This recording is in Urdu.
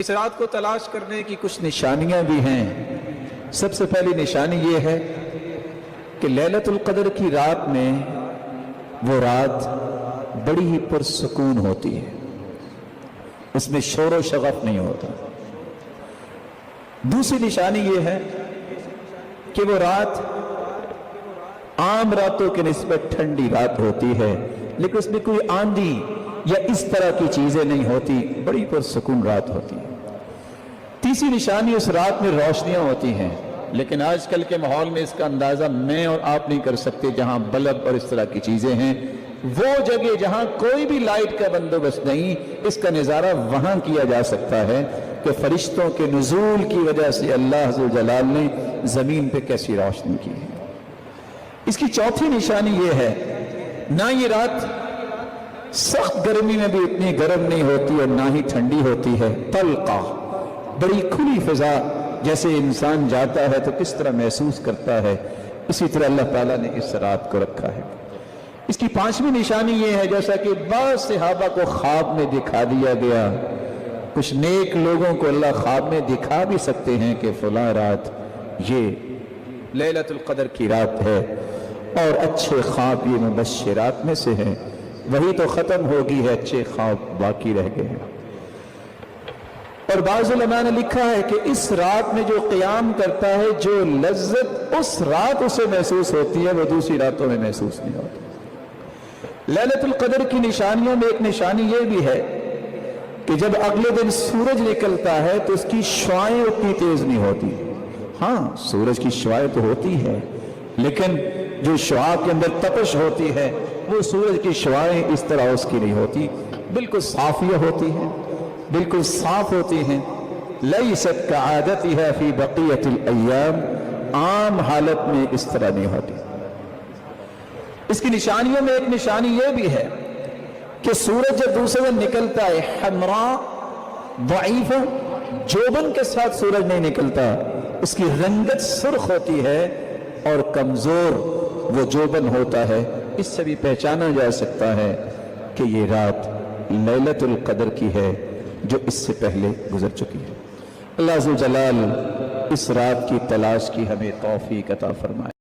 اس رات کو تلاش کرنے کی کچھ نشانیاں بھی ہیں۔ سب سے پہلی نشانی یہ ہے کہ لیلۃ القدر کی رات میں وہ رات بڑی ہی پرسکون ہوتی ہے، اس میں شور و شغف نہیں ہوتا۔ دوسری نشانی یہ ہے کہ وہ رات عام راتوں کے نسبت ٹھنڈی رات ہوتی ہے، لیکن اس میں کوئی آندھی یا اس طرح کی چیزیں نہیں ہوتی، بڑی پرسکون رات ہوتی ہے۔ تیسری نشانی اس رات میں روشنیاں ہوتی ہیں، لیکن آج کل کے ماحول میں اس کا اندازہ میں اور آپ نہیں کر سکتے۔ جہاں بلب اور اس طرح کی چیزیں ہیں، وہ جگہ جہاں کوئی بھی لائٹ کا بندوبست نہیں، اس کا نظارہ وہاں کیا جا سکتا ہے کہ فرشتوں کے نزول کی وجہ سے اللہ ذوالجلال نے زمین پہ کیسی روشنی کی ہے۔ اس کی چوتھی نشانی یہ ہے، نہ یہ رات سخت گرمی میں بھی اتنی گرم نہیں ہوتی اور نہ ہی ٹھنڈی ہوتی ہے، طلقہ، بڑی کھلی فضا، جیسے انسان جاتا ہے تو کس طرح محسوس کرتا ہے، اسی طرح اللہ تعالیٰ نے اس رات کو رکھا ہے۔ اس کی پانچویں نشانی یہ ہے، جیسا کہ بعض صحابہ کو خواب میں دکھا دیا گیا، کچھ نیک لوگوں کو اللہ خواب میں دکھا بھی سکتے ہیں کہ فلاں رات یہ لیلۃ القدر کی رات ہے، اور اچھے خواب یہ مبشرات میں سے ہیں۔ وہی تو ختم ہوگی ہے، اچھے خواب باقی رہ گئے ہیں۔ اور بعض علماء نے لکھا ہے کہ اس رات میں جو قیام کرتا ہے، جو لذت اس رات اسے محسوس ہوتی ہے، وہ دوسری راتوں میں محسوس نہیں ہوتی۔ لیلۃ القدر کی نشانیوں میں ایک نشانی یہ بھی ہے کہ جب اگلے دن سورج نکلتا ہے تو اس کی شعاعیں اتنی تیز نہیں ہوتی۔ ہاں، سورج کی شعاعیں تو ہوتی ہے، لیکن جو شعاع کے اندر تپش ہوتی ہے، وہ سورج کی شعاعیں اس طرح اس کی نہیں ہوتی، بالکل صافیہ ہوتی ہیں، بالکل صاف ہوتی ہیں۔ لیست کعادتها فی بقیت الایام، عام حالت میں اس طرح نہیں ہوتی۔ اس کی نشانیوں میں ایک نشانی یہ بھی ہے کہ سورج جب دوسرے دن نکلتا ہے، حمراء ضعیفہ، جوبن کے ساتھ سورج نہیں نکلتا، اس کی رنگت سرخ ہوتی ہے اور کمزور وہ جوبن ہوتا ہے۔ اس سے بھی پہچانا جا سکتا ہے کہ یہ رات لیلۃ القدر کی ہے جو اس سے پہلے گزر چکی ہے۔ اللہ ذوالجلال اس رات کی تلاش کی ہمیں توفیق عطا فرمائے۔